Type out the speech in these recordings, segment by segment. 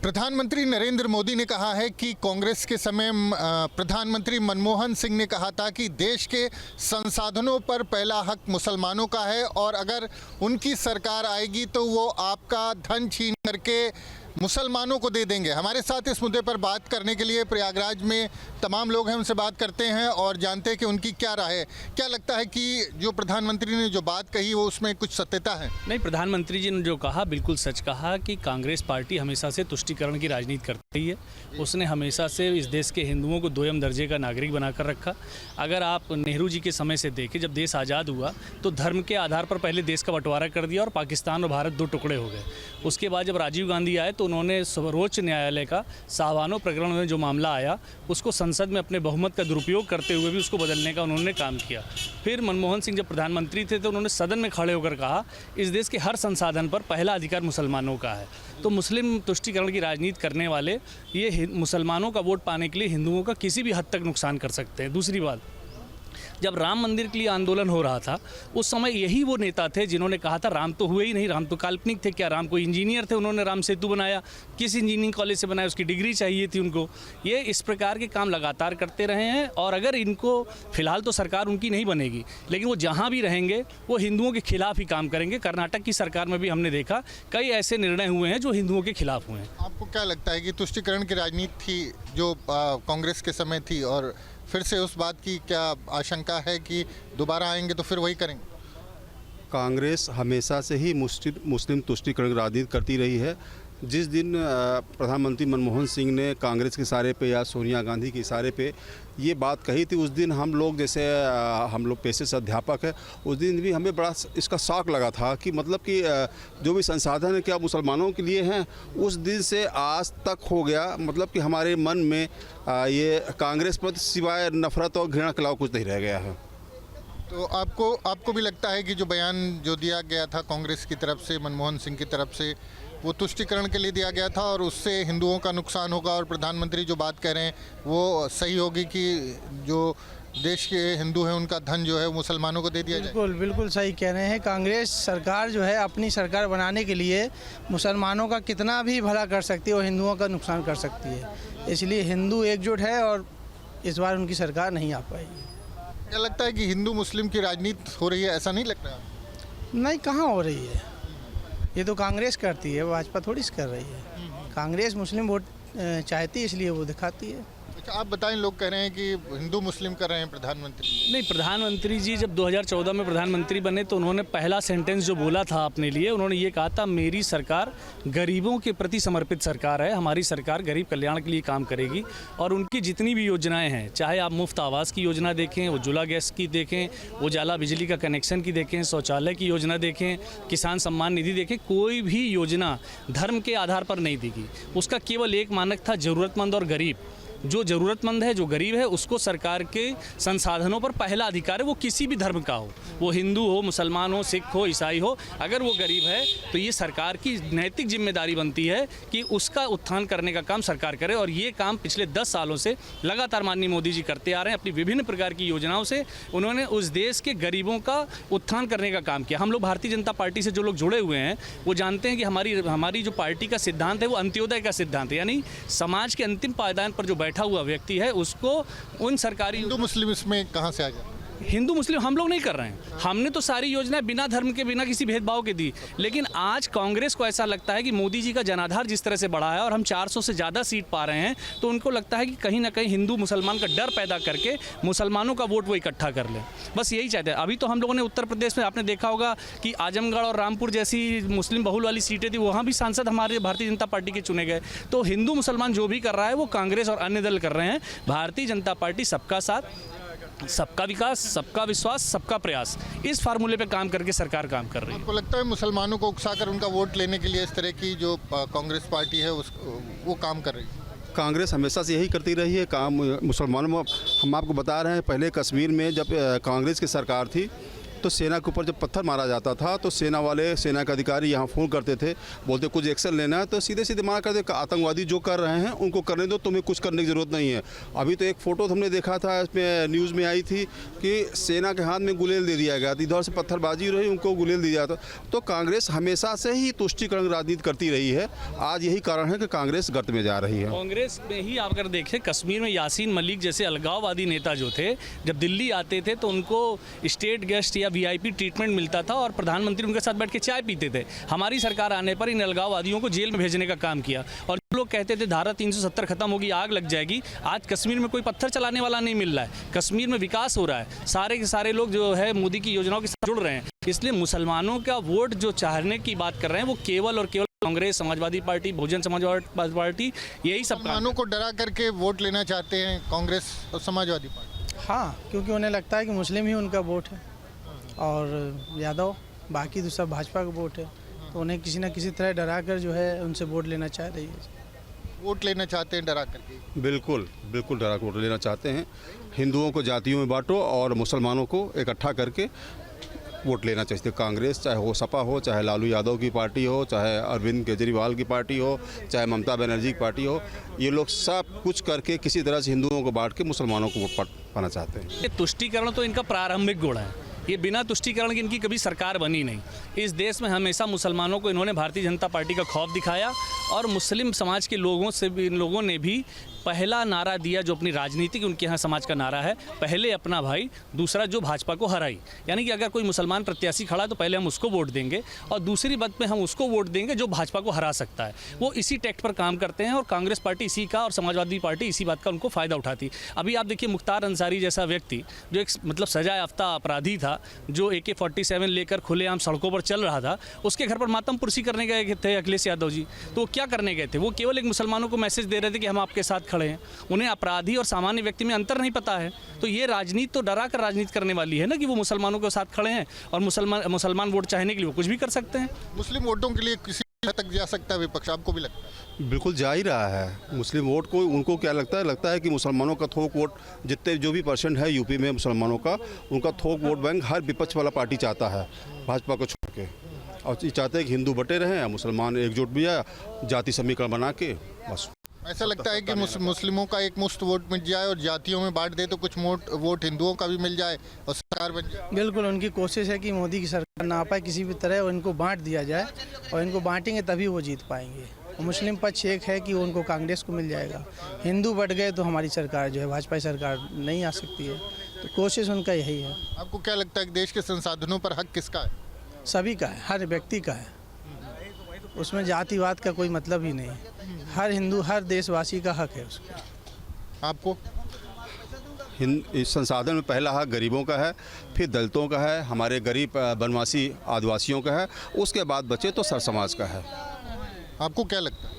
प्रधानमंत्री नरेंद्र मोदी ने कहा है कि कांग्रेस के समय प्रधानमंत्री मनमोहन सिंह ने कहा था कि देश के संसाधनों पर पहला हक मुसलमानों का है और अगर उनकी सरकार आएगी तो वो आपका धन छीन करके मुसलमानों को दे देंगे। हमारे साथ इस मुद्दे पर बात करने के लिए प्रयागराज में तमाम लोग हैं, उनसे बात करते हैं और जानते हैं कि उनकी क्या राय है। क्या लगता है कि जो प्रधानमंत्री ने जो बात कही वो उसमें कुछ सत्यता है? नहीं, प्रधानमंत्री जी ने जो कहा बिल्कुल सच कहा कि कांग्रेस पार्टी हमेशा से तुष्टीकरण की राजनीति करती है। उसने हमेशा से इस देश के हिंदुओं को दोयम दर्जे का नागरिक बनाकर रखा। अगर आप नेहरू जी के समय से देखें, जब देश आज़ाद हुआ तो धर्म के आधार पर पहले देश का बंटवारा कर दिया और पाकिस्तान और भारत दो टुकड़े हो गए। उसके बाद जब राजीव गांधी आए तो उन्होंने सर्वोच्च न्यायालय का सावानो प्रकरण में जो मामला आया उसको संसद में अपने बहुमत का दुरुपयोग करते हुए भी उसको बदलने का उन्होंने काम किया। फिर मनमोहन सिंह जब प्रधानमंत्री थे तो उन्होंने सदन में खड़े होकर कहा इस देश के हर संसाधन पर पहला अधिकार मुसलमानों का है। तो मुस्लिम तुष्टीकरण की राजनीति करने वाले ये मुसलमानों का वोट पाने के लिए हिंदुओं का किसी भी हद तक नुकसान कर सकते हैं। दूसरी बात, जब राम मंदिर के लिए आंदोलन हो रहा था उस समय यही वो नेता थे जिन्होंने कहा था राम तो हुए ही नहीं, राम तो काल्पनिक थे। क्या राम कोई इंजीनियर थे? उन्होंने राम सेतु बनाया, किस इंजीनियरिंग कॉलेज से बनाया? उसकी डिग्री चाहिए थी उनको। ये इस प्रकार के काम लगातार करते रहे हैं और अगर इनको फिलहाल तो सरकार उनकी नहीं बनेगी, लेकिन वो जहाँ भी रहेंगे वो हिंदुओं के खिलाफ ही काम करेंगे। कर्नाटक की सरकार में भी हमने देखा कई ऐसे निर्णय हुए हैं जो हिंदुओं के खिलाफ हुए हैं। आपको क्या लगता है कि तुष्टीकरण की राजनीति थी जो कांग्रेस के समय थी और फिर से उस बात की क्या आशंका है कि दोबारा आएंगे तो फिर वही करेंगे? कांग्रेस हमेशा से ही मुस्लिम तुष्टीकरण की राजनीति करती रही है। जिस दिन प्रधानमंत्री मनमोहन सिंह ने कांग्रेस के इशारे पे या सोनिया गांधी के इशारे पे ये बात कही थी, उस दिन हम लोग जैसे हम लोग पेशे से अध्यापक है, उस दिन भी हमें बड़ा इसका शौक लगा था कि मतलब कि जो भी संसाधन है क्या मुसलमानों के लिए हैं। उस दिन से आज तक हो गया, मतलब कि हमारे मन में ये कांग्रेस पर सिवाय नफरत और घृणा के अलावा कुछ नहीं रह गया है। तो आपको भी लगता है कि जो बयान जो दिया गया था कांग्रेस की तरफ से, मनमोहन सिंह की तरफ से, वो तुष्टीकरण के लिए दिया गया था और उससे हिंदुओं का नुकसान होगा और प्रधानमंत्री जो बात कह रहे हैं वो सही होगी कि जो देश के हिंदू हैं उनका धन जो है मुसलमानों को दे दिया जाए? बिल्कुल सही कह रहे हैं। कांग्रेस सरकार जो है अपनी सरकार बनाने के लिए मुसलमानों का कितना भी भला कर सकती है और हिंदुओं का नुकसान कर सकती है। इसलिए हिंदू एकजुट है और इस बार उनकी सरकार नहीं आ पाएगी। क्या लगता है कि हिंदू मुस्लिम की राजनीति हो रही है? ऐसा नहीं लग रहा? नहीं, कहाँ हो रही है। ये तो कांग्रेस करती है, भाजपा थोड़ी कर रही है। कांग्रेस मुस्लिम वोट चाहती है इसलिए वो दिखाती है। आप बताएं, लोग कह रहे हैं कि हिंदू मुस्लिम कर रहे हैं प्रधानमंत्री। नहीं, प्रधानमंत्री जी जब 2014 में प्रधानमंत्री बने तो उन्होंने पहला सेंटेंस जो बोला था अपने लिए, उन्होंने ये कहा था मेरी सरकार गरीबों के प्रति समर्पित सरकार है, हमारी सरकार गरीब कल्याण के लिए काम करेगी। और उनकी जितनी भी योजनाएं हैं, चाहे आप मुफ्त आवास की योजना देखें, उज्ज्वला गैस की देखें, उजाला बिजली का कनेक्शन की देखें, शौचालय की योजना देखें, किसान सम्मान निधि देखें, कोई भी योजना धर्म के आधार पर नहीं दी गई। उसका केवल एक मानक था, ज़रूरतमंद और गरीब। जो ज़रूरतमंद है, जो गरीब है, उसको सरकार के संसाधनों पर पहला अधिकार है, वो किसी भी धर्म का हो, वो हिंदू हो, मुसलमान हो, सिख हो, ईसाई हो। अगर वो गरीब है तो ये सरकार की नैतिक जिम्मेदारी बनती है कि उसका उत्थान करने का काम सरकार करे। और ये काम पिछले 10 सालों से लगातार माननीय मोदी जी करते आ रहे हैं। अपनी विभिन्न प्रकार की योजनाओं से उन्होंने उस देश के गरीबों का उत्थान करने का काम किया। हम लोग भारतीय जनता पार्टी से जो लोग जुड़े हुए हैं वो जानते हैं कि हमारी जो पार्टी का सिद्धांत है वो अंत्योदय का सिद्धांत है, यानी समाज के अंतिम पायदान पर जो बैठा हुआ व्यक्ति है उसको उन सरकारी। हिंदू मुस्लिम इसमें कहां से आ गया? हिंदू मुस्लिम हम लोग नहीं कर रहे हैं। हमने तो सारी योजनाएं बिना धर्म के, बिना किसी भेदभाव के दी। लेकिन आज कांग्रेस को ऐसा लगता है कि मोदी जी का जनाधार जिस तरह से बढ़ा है और हम 400 से ज़्यादा सीट पा रहे हैं तो उनको लगता है कि कहीं ना कहीं हिंदू मुसलमान का डर पैदा करके मुसलमानों का वोट वो इकट्ठा कर ले। बस यही चाहते हैं। अभी तो हम लोगों ने उत्तर प्रदेश में आपने देखा होगा कि आजमगढ़ और रामपुर जैसी मुस्लिम बहुल वाली सीटें थी, वहाँ भी सांसद हमारे भारतीय जनता पार्टी के चुने गए। तो हिंदू मुसलमान जो भी कर रहा है वो कांग्रेस और अन्य दल कर रहे हैं। भारतीय जनता पार्टी सबका साथ, सबका विकास, सबका विश्वास, सबका प्रयास, इस फार्मूले पे काम करके सरकार काम कर रही है। आपको लगता है मुसलमानों को उकसाकर उनका वोट लेने के लिए इस तरह की जो कांग्रेस पार्टी है वो काम कर रही है? कांग्रेस हमेशा से यही करती रही है काम मुसलमानों में। हम आपको बता रहे हैं, पहले कश्मीर में जब कांग्रेस की सरकार थी तो सेना के ऊपर जब पत्थर मारा जाता था तो सेना वाले, सेना के अधिकारी यहाँ फ़ोन करते थे, बोलते कुछ एक्शन लेना है, तो सीधे सीधे मना कर दे, आतंकवादी जो कर रहे हैं उनको करने दो, तुम्हें कुछ करने की ज़रूरत नहीं है। अभी तो एक फ़ोटो हमने देखा था, इसमें न्यूज़ में आई थी कि सेना के हाथ में गुलेल दे दिया गया, इधर से पत्थरबाजी रही, उनको गुलेल दिया था। तो कांग्रेस हमेशा से ही तुष्टिकरण राजनीति करती रही है। आज यही कारण है कि कांग्रेस गर्त में जा रही है। कांग्रेस में ही आप अगर देखें, कश्मीर में यासीन मलिक जैसे अलगाववादी नेता जो थे, जब दिल्ली आते थे तो उनको स्टेट गेस्ट या वीआईपी ट्रीटमेंट मिलता था और प्रधानमंत्री उनके साथ बैठ के चाय पीते थे। हमारी सरकार आने पर इन अलगाववादियों को जेल में भेजने का काम किया और लोग कहते थे धारा 370 खत्म होगी, आग लग जाएगी। आज कश्मीर में कोई पत्थर चलाने वाला नहीं मिल रहा है, कश्मीर में विकास हो रहा है, सारे के सारे लोग जो है मोदी की योजनाओं के साथ जुड़ रहे हैं। इसलिए मुसलमानों का वोट जो चाहने की बात कर रहे हैं वो केवल और केवल कांग्रेस, समाजवादी पार्टी, बहुजन समाजवादी पार्टी, यही सब मुसलमानों को डरा करके वोट लेना चाहते हैं कांग्रेस और समाजवादी पार्टी। हाँ, क्योंकि उन्हें लगता है कि मुस्लिम ही उनका वोट है और यादव, बाकी तो सब भाजपा का वोट है, तो उन्हें किसी न किसी तरह डरा कर जो है उनसे वोट लेना चाह रही है। वोट लेना चाहते हैं डरा करके? बिल्कुल बिल्कुल डरा कर वोट लेना चाहते हैं। हिंदुओं को जातियों में बांटो और मुसलमानों को इकट्ठा करके वोट लेना चाहते हैं। कांग्रेस चाहे हो, सपा हो, चाहे लालू यादव की पार्टी हो, चाहे अरविंद केजरीवाल की पार्टी हो, चाहे ममता बनर्जी की पार्टी हो, ये लोग सब कुछ करके किसी तरह से हिंदुओं को बांट के मुसलमानों को वोट पाना चाहते हैं। ये तुष्टीकरण तो इनका प्रारंभिक गुण है, ये बिना तुष्टीकरण की इनकी कभी सरकार बनी नहीं। इस देश में हमेशा मुसलमानों को इन्होंने भारतीय जनता पार्टी का खौफ दिखाया और मुस्लिम समाज के लोगों से भी, इन लोगों ने भी पहला नारा दिया जो अपनी राजनीति की उनके यहाँ समाज का नारा है, पहले अपना भाई, दूसरा जो भाजपा को हराई। यानी कि अगर कोई मुसलमान प्रत्याशी खड़ा तो पहले हम उसको वोट देंगे और दूसरी बात में हम उसको वोट देंगे जो भाजपा को हरा सकता है। वो इसी टैक्ट पर काम करते हैं और कांग्रेस पार्टी इसी का और समाजवादी पार्टी इसी बात का उनको फ़ायदा उठाती। अभी आप देखिए मुख्तार अंसारी जैसा व्यक्ति जो एक मतलब सजा याफ्ता अपराधी था, जो AK-47 लेकर खुलेआम सड़कों पर चल रहा था, उसके घर पर मातम पुरसी करने गए थे अखिलेश यादव जी। तो वो क्या करने गए थे? वो केवल एक मुसलमानों को मैसेज दे रहे थे कि हम आपके साथ खड़े हैं। उन्हें अपराधी और सामान्य व्यक्ति में अंतर नहीं पता है। तो ये राजनीति तो डरा कर राजनीति करने वाली है ना, कि वो मुसलमानों के साथ खड़े हैं और मुसलमान वोट चाहने के लिए वो कुछ भी कर सकते हैं। मुस्लिम वोटों के लिए किसी हद तक जा सकता है विपक्ष, आपको भी लगता है? बिल्कुल जा ही रहा है। मुस्लिम वोट को उनको क्या लगता है कि मुसलमानों का थोक वोट, जितने जो भी परसेंट है यूपी में मुसलमानों का, उनका थोक वोट बैंक हर विपक्ष वाला पार्टी चाहता है भाजपा को छोड़ के, और ये चाहते हैं कि हिंदू बटे रहें या मुसलमान एकजुट भी आए, जाति समीकरण बना के बस। ऐसा लगता है कि मुस्लिमों का एक मुश्त वोट मिट जाए और जातियों में बांट दे तो कुछ वोट हिंदुओं का भी मिल जाए और सरकार बन जाए। बिल्कुल उनकी कोशिश है कि मोदी की सरकार ना पाए किसी भी तरह, और इनको बांट दिया जाए और इनको बांटेंगे तभी वो जीत पाएंगे। मुस्लिम पक्ष एक है कि उनको कांग्रेस को मिल जाएगा, हिंदू बट गए तो हमारी सरकार जो है भाजपा सरकार नहीं आ सकती है। तो कोशिश उनका यही है। आपको क्या लगता है कि देश के संसाधनों पर हक किसका है? सभी का है, हर व्यक्ति का है, उसमें जातिवाद का कोई मतलब ही नहीं है। हर हिंदू, हर देशवासी का हक है उसको। आपको इस संसाधन में पहला हक गरीबों का है, फिर दलितों का है, हमारे गरीब वनवासी आदिवासियों का है, उसके बाद बचे तो सर समाज का है। आपको क्या लगता है?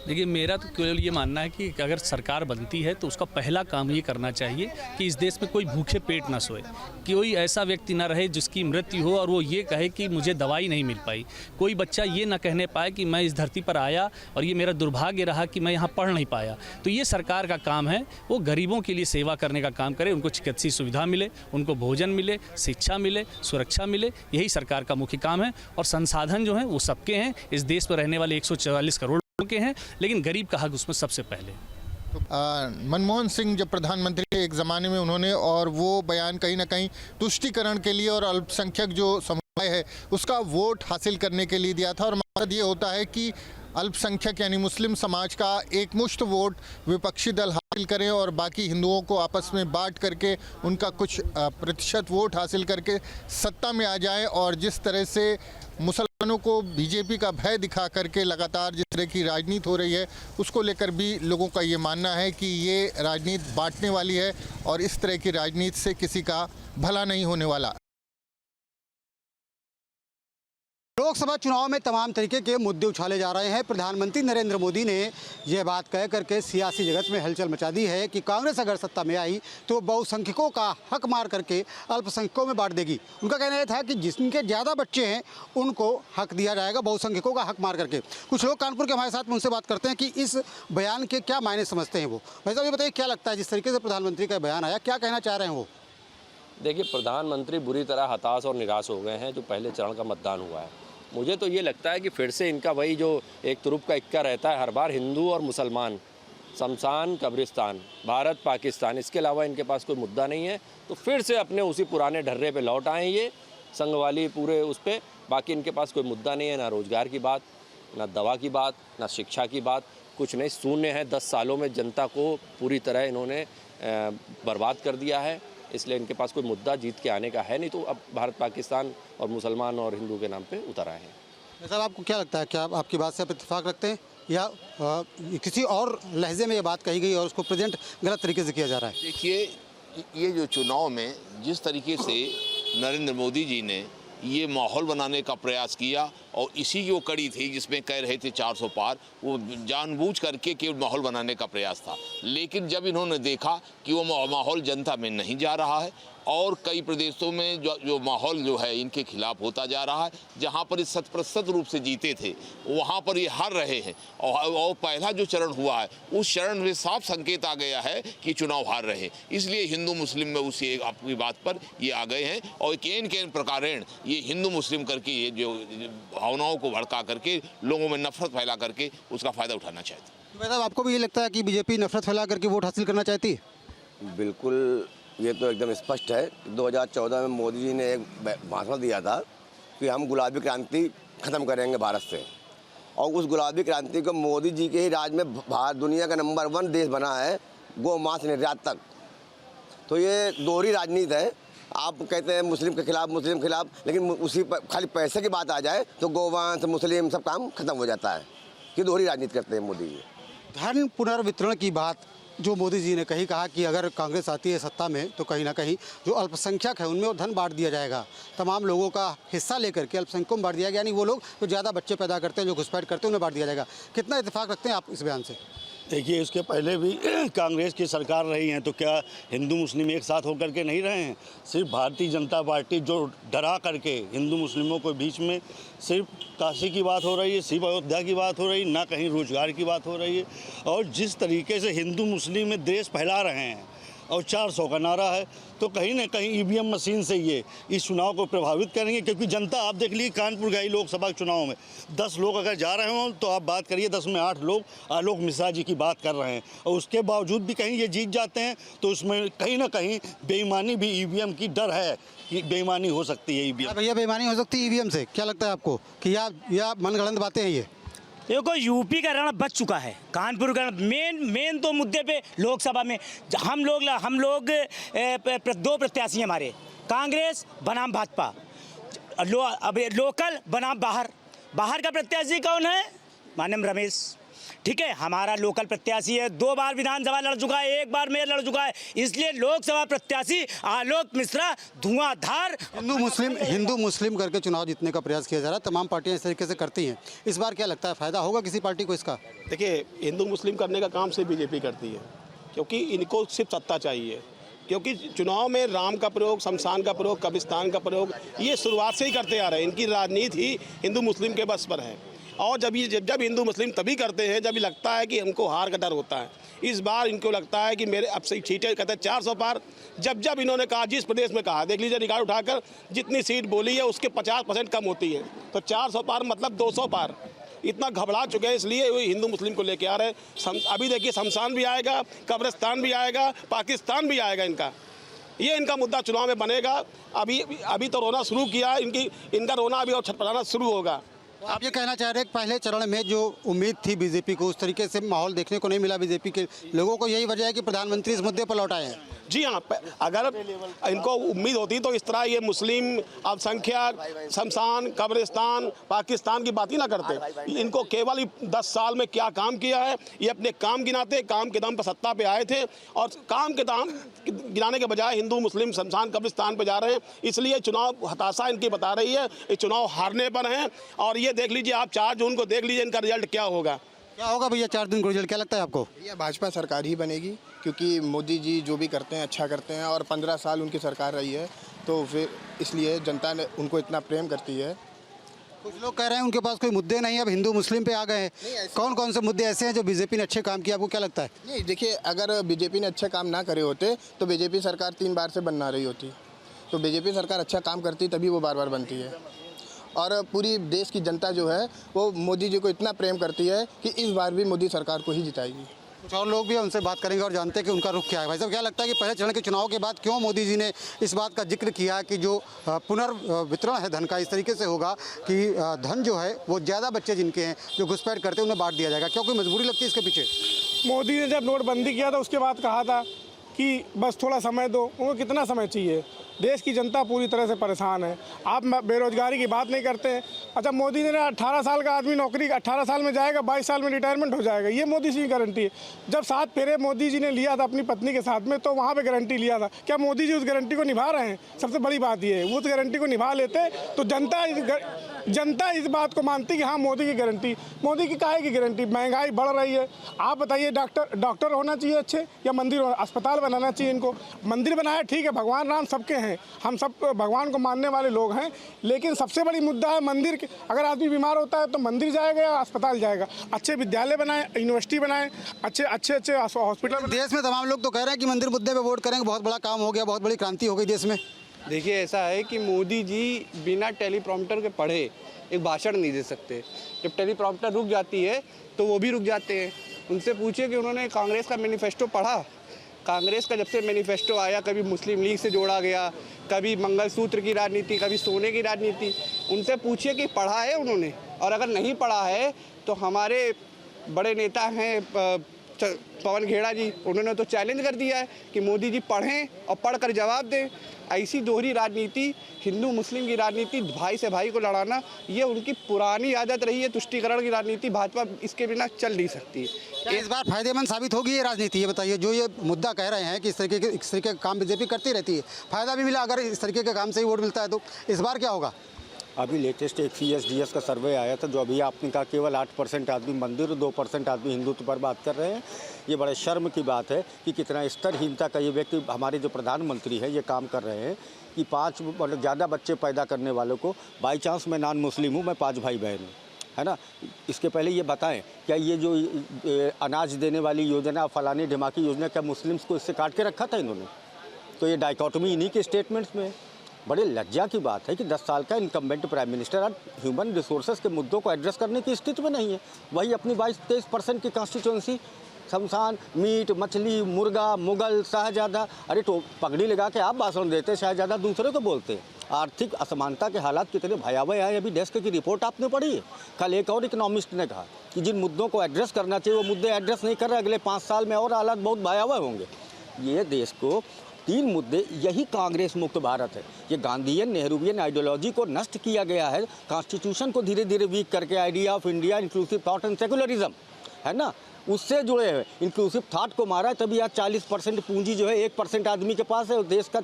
देखिए, मेरा तो केवल ये मानना है कि अगर सरकार बनती है तो उसका पहला काम ये करना चाहिए कि इस देश में कोई भूखे पेट ना सोए, कोई ऐसा व्यक्ति ना रहे जिसकी मृत्यु हो और वो ये कहे कि मुझे दवाई नहीं मिल पाई, कोई बच्चा ये ना कहने पाए कि मैं इस धरती पर आया और ये मेरा दुर्भाग्य रहा कि मैं यहाँ पढ़ नहीं पाया। तो ये सरकार का काम है, वो गरीबों के लिए सेवा करने का काम करे, उनको चिकित्सीय सुविधा मिले, उनको भोजन मिले, शिक्षा मिले, सुरक्षा मिले, यही सरकार का मुख्य काम है। और संसाधन जो हैं वो सबके हैं, इस देश पर रहने वाले 144 करोड़ के हैं, लेकिन गरीब का हक उसमें सबसे पहले। मनमोहन सिंह जब प्रधानमंत्री थे एक ज़माने में, उन्होंने और वो बयान कहीं ना कहीं तुष्टीकरण के लिए और अल्पसंख्यक जो समुदाय है उसका वोट हासिल करने के लिए दिया था। और मकसद ये होता है कि अल्पसंख्यक यानी मुस्लिम समाज का एक मुश्त वोट विपक्षी दल हासिल करें और बाकी हिंदुओं को आपस में बांट करके उनका कुछ प्रतिशत वोट हासिल करके सत्ता में आ जाए। और जिस तरह से मुसलमानों को बीजेपी का भय दिखा करके लगातार जिस तरह की राजनीति हो रही है, उसको लेकर भी लोगों का ये मानना है कि ये राजनीति बांटने वाली है और इस तरह की राजनीति से किसी का भला नहीं होने वाला। लोकसभा चुनाव में तमाम तरीके के मुद्दे उछाले जा रहे हैं। प्रधानमंत्री नरेंद्र मोदी ने यह बात कह करके सियासी जगत में हलचल मचा दी है कि कांग्रेस अगर सत्ता में आई तो बहुसंख्यकों का हक मार करके अल्पसंख्यकों में बांट देगी। उनका कहना यह था कि जिनके ज़्यादा बच्चे हैं उनको हक दिया जाएगा बहुसंख्यकों का हक मार करके। कुछ लोग कानपुर के हमारे साथ में उनसे बात करते हैं कि इस बयान के क्या मायने समझते हैं वो। वैसे ये बताइए, क्या लगता है जिस तरीके से प्रधानमंत्री का बयान आया, क्या कहना चाह रहे हैं वो? देखिए, प्रधानमंत्री बुरी तरह हताश और निराश हो गए हैं जो पहले चरण का मतदान हुआ है। मुझे तो ये लगता है कि फिर से इनका वही जो एक तुरुप का इक्का रहता है हर बार, हिंदू और मुसलमान, शमशान कब्रिस्तान, भारत पाकिस्तान, इसके अलावा इनके पास कोई मुद्दा नहीं है। तो फिर से अपने उसी पुराने ढर्रे पे लौट आए ये संघ वाली पूरे उस पर। बाकी इनके पास कोई मुद्दा नहीं है, ना रोजगार की बात, ना दवा की बात, ना शिक्षा की बात, कुछ नहीं, शून्य है। 10 सालों में जनता को पूरी तरह इन्होंने बर्बाद कर दिया है। इसलिए इनके पास कोई मुद्दा जीत के आने का है नहीं। तो अब भारत पाकिस्तान और मुसलमान और हिंदू के नाम पे उतर आए हैं। साहब, आपको क्या लगता है, क्या आप आपकी बात से आप इत्तेफाक रखते हैं या किसी और लहजे में ये बात कही गई और उसको प्रेजेंट गलत तरीके से किया जा रहा है? देखिए, ये जो चुनाव में जिस तरीके से नरेंद्र मोदी जी ने ये माहौल बनाने का प्रयास किया और इसी की वो कड़ी थी जिसमें कह रहे थे 400 पार, वो जानबूझ करके केवल माहौल बनाने का प्रयास था। लेकिन जब इन्होंने देखा कि वो माहौल जनता में नहीं जा रहा है और कई प्रदेशों में जो माहौल जो है इनके खिलाफ होता जा रहा है, जहाँ पर ये 100% रूप से जीते थे वहाँ पर ये हार रहे हैं। और पहला जो चरण हुआ है उस चरण में साफ संकेत आ गया है कि चुनाव हार रहे हैं। इसलिए हिंदू मुस्लिम में उसी आपकी बात पर ये आ गए हैं और केन प्रकारेण ये हिंदू मुस्लिम करके ये जो भावनाओं को भड़का करके लोगों में नफरत फैला करके उसका फ़ायदा उठाना चाहते हैं। भाई साहब, आपको भी ये लगता है कि बीजेपी नफरत फैला करके वोट हासिल करना चाहती है? बिल्कुल, ये तो एकदम स्पष्ट है। 2014 में मोदी जी ने एक भाषण दिया था कि हम गुलाबी क्रांति ख़त्म करेंगे भारत से, और उस गुलाबी क्रांति को मोदी जी के ही राज में भारत दुनिया का नंबर 1 देश बना है गौ मांस निर्यात तक। तो ये दोहरी राजनीति है। आप कहते हैं मुस्लिम के खिलाफ, लेकिन उसी पर खाली पैसे की बात आ जाए तो गोवंश मुस्लिम सब काम खत्म हो जाता है। ये दोहरी राजनीति करते हैं मोदी जी। धन पुनर्वितरण की बात जो मोदी जी ने कहा कि अगर कांग्रेस आती है सत्ता में तो कहीं ना कहीं जो अल्पसंख्यक है उनमें वो धन बांट दिया जाएगा, तमाम लोगों का हिस्सा लेकर के अल्पसंख्यकों में बांट दिया गया, यानी वो लोग जो ज़्यादा बच्चे पैदा करते हैं, जो घुसपैठ करते हैं, उन्हें बांट दिया जाएगा। कितना इत्तेफाक रखते हैं आप इस बयान से? देखिए, इसके पहले भी कांग्रेस की सरकार रही है तो क्या हिंदू मुस्लिम एक साथ होकर के नहीं रहे हैं? सिर्फ भारतीय जनता पार्टी जो डरा करके हिंदू मुस्लिमों के बीच में सिर्फ काशी की बात हो रही है, सिर्फ अयोध्या की बात हो रही है, ना कहीं रोजगार की बात हो रही है। और जिस तरीके से हिंदू मुस्लिम में देश फैला रहे हैं और 400 का नारा है, तो कहीं ना कहीं ईवीएम मशीन से ये इस चुनाव को प्रभावित करेंगे। क्योंकि जनता, आप देख लीजिए कानपुर गई लोकसभा चुनाव में 10 लोग अगर जा रहे हों तो आप बात करिए 10 में 8 लोग आलोक मिश्रा जी की बात कर रहे हैं, और उसके बावजूद भी कहीं ये जीत जाते हैं। तो उसमें कहीं ना कहीं बेईमानी भी ईवीएम की डर है कि बेईमानी हो सकती है ईवीएम। भैया, बेईमानी हो सकती है ईवीएम से, क्या लगता है आपको कि या मनगढ़ंत बातें हैं ये? देखो, यूपी का रण बच चुका है, कानपुर का मेन तो मुद्दे पे लोकसभा में हम लोग 2 प्रत्याशी हैं हमारे, कांग्रेस बनाम भाजपा, अब लोकल बनाम बाहर का प्रत्याशी कौन है? माननीय रमेश, ठीक है, हमारा लोकल प्रत्याशी है, 2 बार विधानसभा लड़ चुका है, 1 बार मेयर लड़ चुका है। इसलिए लोकसभा प्रत्याशी आलोक मिश्रा धुआंधार। हिंदू मुस्लिम करके चुनाव जीतने का प्रयास किया जा रहा है, तमाम पार्टियां इस तरीके से करती हैं। इस बार क्या लगता है, फायदा होगा किसी पार्टी को इसका? देखिए, हिंदू मुस्लिम करने का काम सिर्फ बीजेपी करती है, क्योंकि इनको सिर्फ सत्ता चाहिए। क्योंकि चुनाव में राम का प्रयोग, शमशान का प्रयोग, कब्रिस्तान का प्रयोग ये शुरुआत से ही करते आ रहे हैं। इनकी राजनीति ही हिंदू मुस्लिम के बस पर है। और जब हिंदू मुस्लिम तभी करते हैं जब लगता है कि हमको हार का डर होता है। इस बार इनको लगता है कि मेरे अब से सीटें, कहते हैं 400 पार। जब इन्होंने कहा, जिस प्रदेश में कहा, देख लीजिए रिकॉर्ड उठाकर, जितनी सीट बोली है उसके 50% कम होती है। तो 400 पार मतलब 200 पार। इतना घबरा चुके हैं, इसलिए वो हिंदू मुस्लिम को लेके आ रहे हैं। अभी देखिए, शमशान भी आएगा, कब्रिस्तान भी आएगा, पाकिस्तान भी आएगा। इनका मुद्दा चुनाव में बनेगा। अभी तो रोना शुरू किया, इनका रोना अभी और छटपटाना शुरू होगा। आप ये कहना चाह रहे हैं कि पहले चरण में जो उम्मीद थी बीजेपी को, उस तरीके से माहौल देखने को नहीं मिला बीजेपी के लोगों को, यही वजह है कि प्रधानमंत्री इस मुद्दे पर लौट आए हैं? जी हाँ, अगर इनको उम्मीद होती तो इस तरह ये मुस्लिम, अल्पसंख्यक, शमशान, कब्रिस्तान, पाकिस्तान की बात ही ना करते। इनको केवल 10 साल में क्या काम किया है ये अपने काम गिनाते, काम के दम पर सत्ता पे आए थे और काम के दाम गिनाने के बजाय हिंदू मुस्लिम शमशान कब्रिस्तान पे जा रहे हैं। इसलिए चुनाव हताशा इनकी बता रही है, ये चुनाव हारने पर हैं। और ये देख लीजिए आप, 4 जून को देख लीजिए इनका रिजल्ट क्या होगा। क्या होगा भैया 4 दिन को रिजल्ट, क्या लगता है आपको? भैया, भाजपा सरकार ही बनेगी, क्योंकि मोदी जी जो भी करते हैं अच्छा करते हैं और 15 साल उनकी सरकार रही है, तो फिर इसलिए जनता ने उनको इतना प्रेम करती है। कुछ लोग कह रहे हैं उनके पास कोई मुद्दे नहीं, अब हिंदू मुस्लिम पे आ गए हैं। कौन कौन से मुद्दे ऐसे हैं जो बीजेपी ने अच्छे काम किया, आपको क्या लगता है? नहीं, देखिए, अगर बीजेपी ने अच्छे काम ना करे होते तो बीजेपी सरकार 3 बार से बन ना रही होती। तो बीजेपी सरकार अच्छा काम करती तभी वो बार बार बनती है। और पूरी देश की जनता जो है वो मोदी जी को इतना प्रेम करती है कि इस बार भी मोदी सरकार को ही जिताएगी। कुछ और लोग भी उनसे बात करेंगे और जानते हैं कि उनका रुख क्या है। भाई साहब, क्या लगता है कि पहले चरण के चुनाव के बाद क्यों मोदी जी ने इस बात का जिक्र किया कि जो पुनर्वितरण है धन का इस तरीके से होगा कि धन जो है वो ज़्यादा बच्चे जिनके हैं जो घुसपैठ करते हैं उन्हें बांट दिया जाएगा? क्यों कोई मजबूरी लगती है इसके पीछे? मोदी ने जब नोटबंदी किया था उसके बाद कहा था कि बस थोड़ा समय दो। उनको कितना समय चाहिए? देश की जनता पूरी तरह से परेशान है। आप बेरोजगारी की बात नहीं करते हैं। अच्छा, मोदी ने 18 साल का आदमी नौकरी 18 साल में जाएगा, 22 साल में रिटायरमेंट हो जाएगा, ये मोदी जी की गारंटी है। जब 7 फेरे मोदी जी ने लिया था अपनी पत्नी के साथ में, तो वहाँ पे गारंटी लिया था। क्या मोदी जी उस गारंटी को निभा रहे हैं? सबसे बड़ी बात ये है, वो उस गारंटी को निभा लेते तो जनता इस बात को मानती कि हाँ मोदी की गारंटी। मोदी की काहे की गारंटी? महंगाई बढ़ रही है। आप बताइए, डॉक्टर होना चाहिए अच्छे या मंदिर अस्पताल बनाना चाहिए? इनको मंदिर बनाया ठीक है, भगवान राम सबके हैं, हम सब भगवान को मानने वाले लोग हैं, लेकिन सबसे बड़ी मुद्दा है मंदिर के। अगर आदमी बीमार होता है तो मंदिर जाएगा या अस्पताल जाएगा? अच्छे विद्यालय बनाएं, यूनिवर्सिटी बनाएं, अच्छे हॉस्पिटल। देश में तमाम लोग तो कह रहे हैं कि मंदिर मुद्दे पे वोट करेंगे, बहुत बड़ा काम हो गया, बहुत बड़ी क्रांति हो गई देश में। देखिए, ऐसा है कि मोदी जी बिना टेलीप्रॉम्प्टर के पढ़े एक भाषण नहीं दे सकते। जब टेलीप्रॉम्प्टर रुक जाती है तो वो भी रुक जाते हैं। उनसे पूछिए कि उन्होंने कांग्रेस का मैनिफेस्टो पढ़ा? कांग्रेस का जब से मैनिफेस्टो आया, कभी मुस्लिम लीग से जोड़ा गया, कभी मंगलसूत्र की राजनीति, कभी सोने की राजनीति। उनसे पूछिए कि पढ़ा है उन्होंने। और अगर नहीं पढ़ा है तो हमारे बड़े नेता हैं पवन खेड़ा जी, उन्होंने तो चैलेंज कर दिया है कि मोदी जी पढ़ें और पढ़कर जवाब दें। ऐसी दोहरी राजनीति, हिंदू मुस्लिम की राजनीति, भाई से भाई को लड़ाना, ये उनकी पुरानी आदत रही है। तुष्टीकरण की राजनीति भाजपा इसके बिना चल नहीं सकती है। इस बार फायदेमंद साबित होगी ये राजनीति? ये बताइए, जो ये मुद्दा कह रहे हैं कि इस तरीके के काम बीजेपी करती रहती है, फायदा भी मिला अगर इस तरीके के काम से ही वोट मिलता है तो इस बार क्या होगा? अभी लेटेस्ट एक CSDS का सर्वे आया था, जो अभी आपने कहा केवल 8% आदमी मंदिर और 2% आदमी हिंदुत्व पर बात कर रहे हैं। ये बड़े शर्म की बात है कि कितना स्तरहीनता का ये व्यक्ति, हमारे जो प्रधानमंत्री हैं, ये काम कर रहे हैं कि 5 मतलब ज़्यादा बच्चे पैदा करने वालों को, बाई चांस मैं नॉन मुस्लिम हूँ, मैं 5 भाई बहन हूँ, है ना। इसके पहले ये बताएं, क्या ये जो अनाज देने वाली योजना, फलानी ढिमाकी योजना, क्या मुस्लिम्स को इससे काट के रखा था इन्होंने? तो ये डाइकोटमी इन्हीं के स्टेटमेंट्स में है। बड़े लज्जा की बात है कि 10 साल का इनकम्बेंट प्राइम मिनिस्टर आज ह्यूमन रिसोर्सेज के मुद्दों को एड्रेस करने की स्थिति में नहीं है। वही अपनी 22-23% की कॉन्स्टिट्यूंसी, शमशान, मीट, मछली, मुर्गा, मुगल, शाहजादा, अरे तो पगड़ी लगा के आप भाषण देते, शाहजादा दूसरे को बोलते। आर्थिक असमानता के हालात कितने भयावह हैं, अभी डेस्क की रिपोर्ट आपने पढ़ी है। कल एक और इकोनॉमिस्ट ने कहा कि जिन मुद्दों को एड्रेस करना चाहिए वो मुद्दे एड्रेस नहीं कर रहे, अगले 5 साल में और हालात बहुत भयावह होंगे। ये देश को 3 मुद्दे, यही कांग्रेस मुक्त भारत है। ये गांधीयन नेहरूवियन आइडियोलॉजी को नष्ट किया गया है, कॉन्स्टिट्यूशन को धीरे धीरे वीक करके, idea of India, inclusive thought and secularism, है ना, उससे जुड़े हुए इंक्लूसिव थॉट को मारा है। तभी आज 40% पूंजी जो है 1% आदमी के पास है और देश का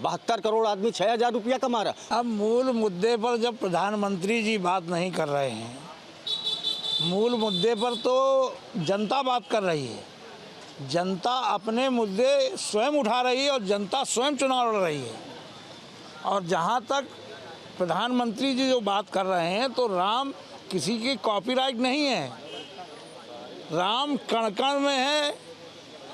72 करोड़ आदमी 6000 रुपया कमा रहा है। अब मूल मुद्दे पर जब प्रधानमंत्री जी बात नहीं कर रहे हैं, मूल मुद्दे पर तो जनता बात कर रही है। जनता अपने मुद्दे स्वयं उठा रही है और जनता स्वयं चुनाव लड़ रही है। और जहाँ तक प्रधानमंत्री जी जो बात कर रहे हैं, तो राम किसी की कॉपीराइट नहीं है। राम कण कण में है,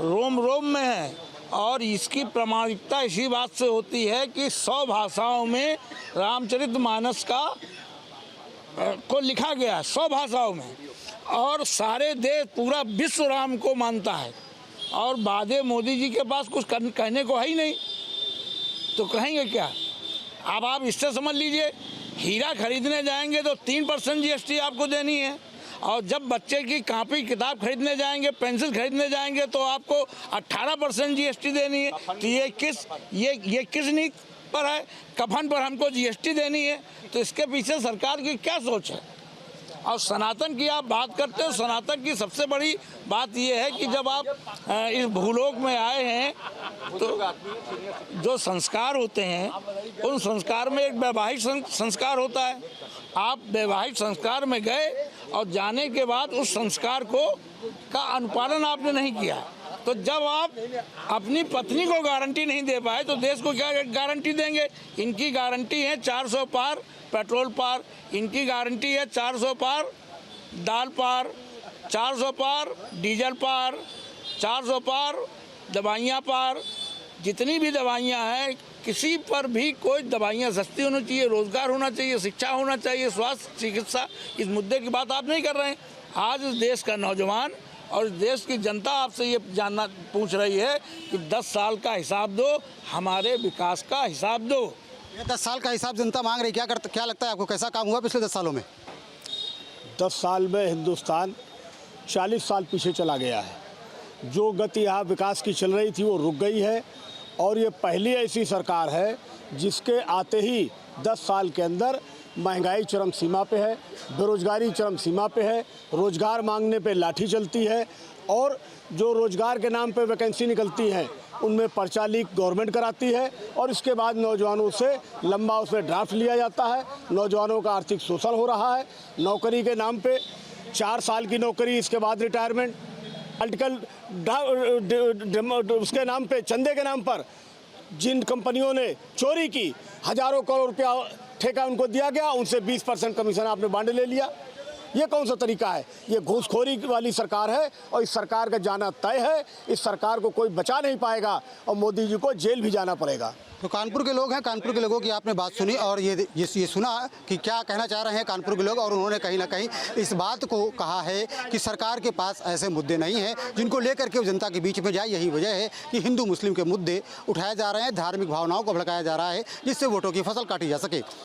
रोम रोम में है। और इसकी प्रामाणिकता इसी बात से होती है कि 100 भाषाओं में रामचरितमानस को लिखा गया, 100 भाषाओं में, और सारे देश, पूरा विश्व राम को मानता है। और बादे मोदी जी के पास कुछ कहने को है ही नहीं, तो कहेंगे क्या? अब आप इससे समझ लीजिए, हीरा खरीदने जाएंगे तो 3% GST आपको देनी है, और जब बच्चे की कॉपी किताब खरीदने जाएंगे, पेंसिल खरीदने जाएंगे, तो आपको 18% GST देनी है। तो ये किस नीति पर है? कफन पर हमको GST देनी है। तो इसके पीछे सरकार की क्या सोच है? और सनातन की आप बात करते हो, सनातन की सबसे बड़ी बात यह है कि जब आप इस भूलोक में आए हैं तो जो संस्कार होते हैं, उन संस्कार में एक वैवाहिक संस्कार होता है। आप वैवाहिक संस्कार में गए और जाने के बाद उस संस्कार का अनुपालन आपने नहीं किया, तो जब आप अपनी पत्नी को गारंटी नहीं दे पाए तो देश को क्या गारंटी देंगे? इनकी गारंटी है 400 पार पेट्रोल पार, इनकी गारंटी है 400 पार दाल पार, 400 पार डीजल पार, 400 पार दवाइयाँ पार। जितनी भी दवाइयाँ हैं, किसी पर भी कोई दवाइयाँ सस्ती होनी चाहिए, रोजगार होना चाहिए, शिक्षा होना चाहिए, स्वास्थ्य चिकित्सा, इस मुद्दे की बात आप नहीं कर रहे हैं। आज इस देश का नौजवान और इस देश की जनता आपसे ये जानना पूछ रही है कि 10 साल का हिसाब दो, हमारे विकास का हिसाब दो। ये 10 साल का हिसाब जनता मांग रही, क्या लगता है आपको, कैसा काम हुआ पिछले 10 सालों में? 10 साल में हिंदुस्तान 40 साल पीछे चला गया है। जो गति यहाँ विकास की चल रही थी वो रुक गई है और ये पहली ऐसी सरकार है जिसके आते ही 10 साल के अंदर महंगाई चरम सीमा पे है, बेरोजगारी चरम सीमा पे है, रोजगार मांगने पे लाठी चलती है और जो रोजगार के नाम पे वैकेंसी निकलती हैं उनमें पर्चा लीक गवर्नमेंट कराती है और इसके बाद नौजवानों से लंबा उसमें ड्राफ्ट लिया जाता है। नौजवानों का आर्थिक शोषण हो रहा है। नौकरी के नाम पे 4 साल की नौकरी, इसके बाद रिटायरमेंट, आर्टिकल उसके नाम पे, चंदे के नाम पर जिन कंपनियों ने चोरी की, हजारों करोड़ रुपया ठेका उनको दिया गया, उनसे 20% कमीशन आपने बांट ले लिया। ये कौन सा तरीका है? ये घूसखोरी वाली सरकार है और इस सरकार का जाना तय है। इस सरकार को कोई बचा नहीं पाएगा और मोदी जी को जेल भी जाना पड़ेगा। तो कानपुर के लोग हैं, कानपुर के लोगों की आपने बात सुनी और ये सुना कि क्या कहना चाह रहे हैं कानपुर के लोग, और उन्होंने कहीं ना कहीं इस बात को कहा है कि सरकार के पास ऐसे मुद्दे नहीं हैं जिनको लेकर के वो जनता के बीच में जाए। यही वजह है कि हिंदू मुस्लिम के मुद्दे उठाए जा रहे हैं, धार्मिक भावनाओं को भड़काया जा रहा है जिससे वोटों की फसल काटी जा सके।